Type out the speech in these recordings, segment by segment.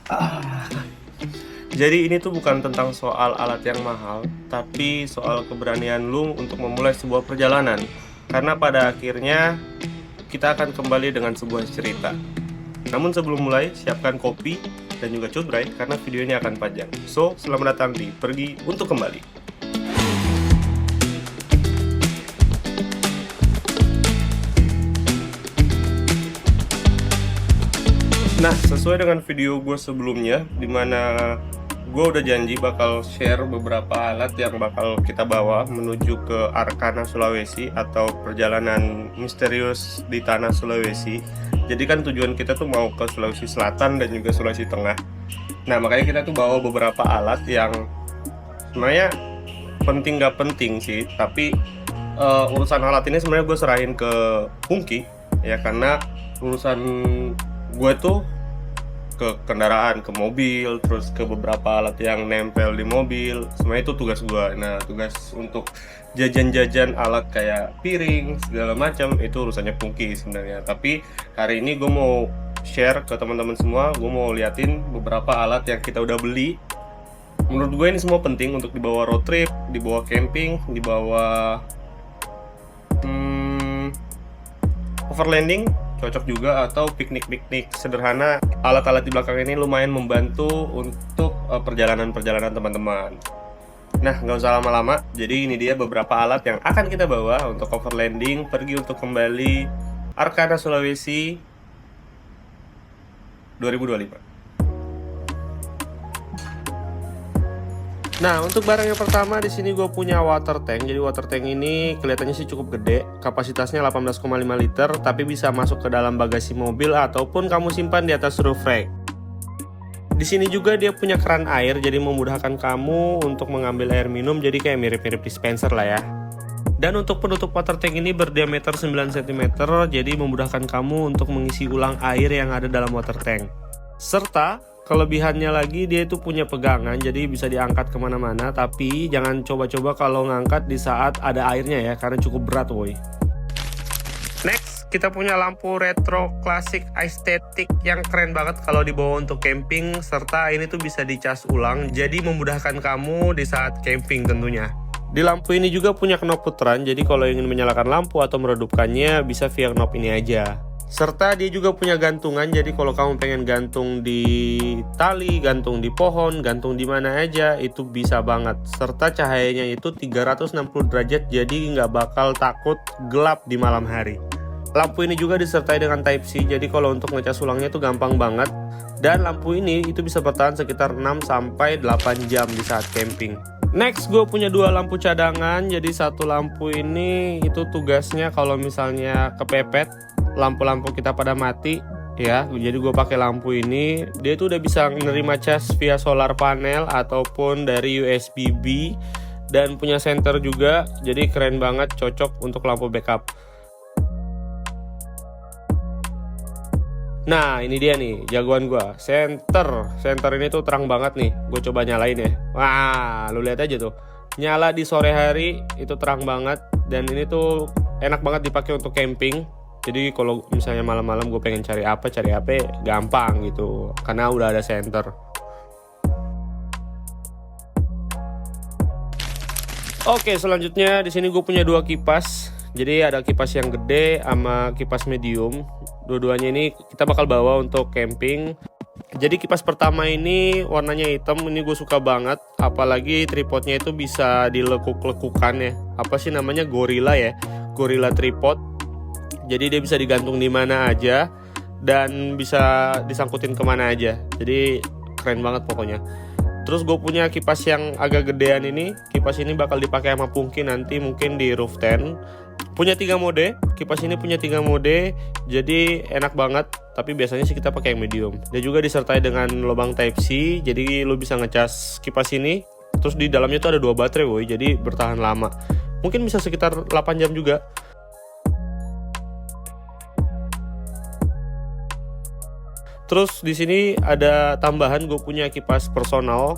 Ah. Jadi ini tuh bukan tentang soal alat yang mahal, tapi soal keberanian lu untuk memulai sebuah perjalanan. Karena pada akhirnya kita akan kembali dengan sebuah cerita. Namun sebelum mulai, siapkan kopi dan juga cutbray karena video ini akan panjang. So, selamat datang di Pergi Untuk Kembali. Nah, sesuai dengan video gue sebelumnya, dimana gue udah janji bakal share beberapa alat yang bakal kita bawa menuju ke Arkana Sulawesi atau perjalanan misterius di tanah Sulawesi. Jadi kan tujuan kita tuh mau ke Sulawesi Selatan dan juga Sulawesi Tengah. Nah, makanya kita tuh bawa beberapa alat yang sebenarnya penting gak penting sih, tapi urusan alat ini sebenarnya gue serahin ke Pungki ya, karena urusan gue tuh ke kendaraan, ke mobil, terus ke beberapa alat yang nempel di mobil, semuanya itu tugas gue. Nah, tugas untuk jajan-jajan alat kayak piring segala macam itu urusannya Pungki sebenarnya. Tapi hari ini gue mau share ke teman-teman semua, gue mau liatin beberapa alat yang kita udah beli. Menurut gue ini semua penting untuk dibawa road trip, dibawa camping, dibawa overlanding cocok juga, atau piknik-piknik sederhana. Alat-alat di belakang ini lumayan membantu untuk perjalanan-perjalanan teman-teman. Nah, nggak usah lama-lama, jadi ini dia beberapa alat yang akan kita bawa untuk overlanding, pergi untuk kembali Arkana Sulawesi 2025. Nah, untuk barang yang pertama di sini gue punya water tank. Jadi water tank ini kelihatannya sih cukup gede, kapasitasnya 18,5 liter, tapi bisa masuk ke dalam bagasi mobil ataupun kamu simpan di atas roof rack. Di sini juga dia punya keran air, jadi memudahkan kamu untuk mengambil air minum, jadi kayak mirip-mirip dispenser lah ya. Dan untuk penutup water tank ini berdiameter 9 cm, jadi memudahkan kamu untuk mengisi ulang air yang ada dalam water tank. Serta kelebihannya lagi, dia itu punya pegangan, jadi bisa diangkat kemana-mana. Tapi jangan coba-coba kalau ngangkat di saat ada airnya ya, karena cukup berat woy. Next, kita punya lampu retro klasik estetik yang keren banget kalau dibawa untuk camping. Serta ini tuh bisa dicas ulang, jadi memudahkan kamu di saat camping tentunya. Di lampu ini juga punya knob puteran, jadi kalau ingin menyalakan lampu atau meredupkannya bisa via knob ini aja. Serta dia juga punya gantungan, jadi kalau kamu pengen gantung di tali, gantung di pohon, gantung di mana aja, itu bisa banget. Serta cahayanya itu 360 derajat, jadi nggak bakal takut gelap di malam hari. Lampu ini juga disertai dengan Type-C, jadi kalau untuk ngecas ulangnya itu gampang banget. Dan lampu ini itu bisa bertahan sekitar 6-8 jam di saat camping. Next, gue punya dua lampu cadangan. Jadi satu lampu ini itu tugasnya kalau misalnya kepepet, lampu-lampu kita pada mati ya, jadi gue pakai lampu ini. Dia tuh udah bisa menerima cas via solar panel ataupun dari USB-B, dan punya senter juga, jadi keren banget, cocok untuk lampu backup. Nah, ini dia nih jagoan gue, senter ini tuh terang banget nih. Gue coba nyalain ya, wah lu lihat aja tuh, nyala di sore hari itu terang banget. Dan ini tuh enak banget dipakai untuk camping. Jadi kalau misalnya malam-malam gue pengen cari apa gampang gitu, karena udah ada senter. Oke, selanjutnya di sini gue punya dua kipas. Jadi ada kipas yang gede sama kipas medium. Dua-duanya ini kita bakal bawa untuk camping. Jadi kipas pertama ini warnanya hitam, ini gue suka banget. Apalagi tripodnya itu bisa dilekuk-lekukan ya. Apa sih namanya, Gorilla ya, Gorilla tripod. Jadi dia bisa digantung di mana aja dan bisa disangkutin kemana aja. Jadi keren banget pokoknya. Terus gue punya kipas yang agak gedean ini. Kipas ini bakal dipakai sama Pungki nanti mungkin di roof tent. Punya 3 mode. Kipas ini punya 3 mode. Jadi enak banget. Tapi biasanya sih kita pakai yang medium. Dia juga disertai dengan lubang Type-C. Jadi lu bisa ngecas kipas ini. Terus di dalamnya tuh ada 2 baterai woy. Jadi bertahan lama. Mungkin bisa sekitar 8 jam juga. Terus di sini ada tambahan, gue punya kipas personal.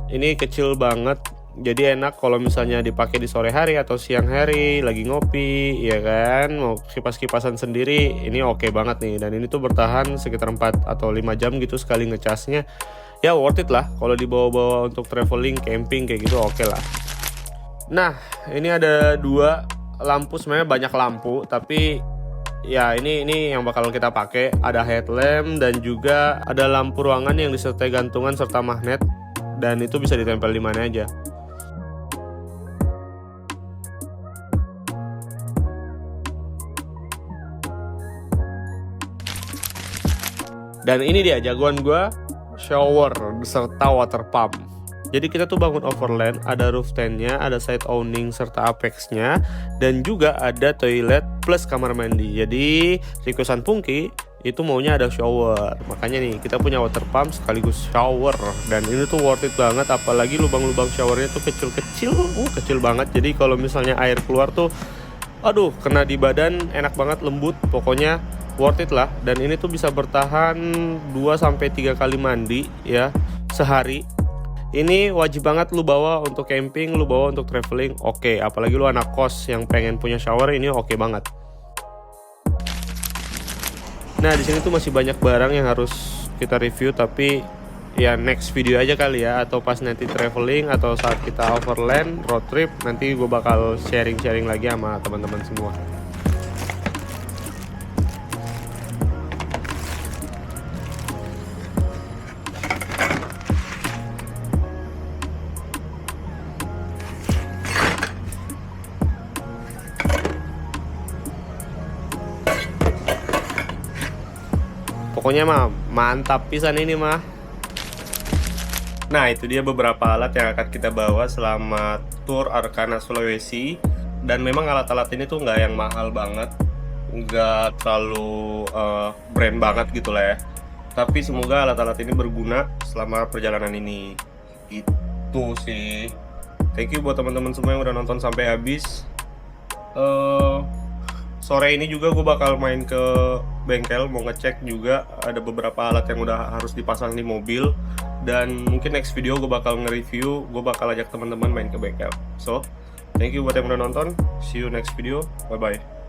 Ini kecil banget, Jadi enak kalau misalnya dipakai di sore hari atau siang hari lagi ngopi, ya kan, mau kipas-kipasan sendiri, ini oke banget nih. Dan ini tuh bertahan sekitar 4 atau 5 jam gitu sekali ngecasnya. Ya worth it lah kalau dibawa-bawa untuk traveling, camping kayak gitu, oke lah. Nah, ini ada 2 lampu, sebenarnya banyak lampu, tapi ya ini yang bakal kita pakai. Ada headlamp dan juga ada lampu ruangan yang disertai gantungan serta magnet, dan itu bisa ditempel di mana aja. Dan ini dia jagoan gua, shower serta water pump. Jadi kita tuh bangun overland, ada roof tent-nya, ada side awning serta apex-nya, dan juga ada toilet plus kamar mandi. Jadi requestan Pungki itu maunya ada shower. Makanya nih kita punya water pump sekaligus shower, dan ini tuh worth it banget, apalagi lubang-lubang showernya tuh kecil-kecil, kecil banget. Jadi kalau misalnya air keluar tuh aduh kena di badan, enak banget, lembut, pokoknya worth it lah. Dan ini tuh bisa bertahan 2-3 kali mandi ya sehari. Ini wajib banget lu bawa untuk camping, lu bawa untuk traveling, oke. Apalagi lu anak kos yang pengen punya shower, ini oke banget. Nah, di sini tuh masih banyak barang yang harus kita review, tapi ya next video aja kali ya, atau pas nanti traveling atau saat kita overland road trip, nanti gue bakal sharing-sharing lagi sama teman-teman semua. Pokoknya mah mantap pisan ini mah. Nah, itu dia beberapa alat yang akan kita bawa selama tour Arkana Sulawesi. Dan memang alat-alat ini tuh nggak yang mahal banget, nggak terlalu brand banget gitu lah ya. Tapi semoga alat-alat ini berguna selama perjalanan ini. Itu sih. Thank you buat teman-teman semua yang udah nonton sampai habis. Sore ini juga gue bakal main ke bengkel, mau ngecek juga ada beberapa alat yang udah harus dipasang di mobil. Dan mungkin next video gue bakal nge-review, gue bakal ajak teman-teman main ke bengkel. So, thank you buat yang udah nonton, see you next video, bye bye.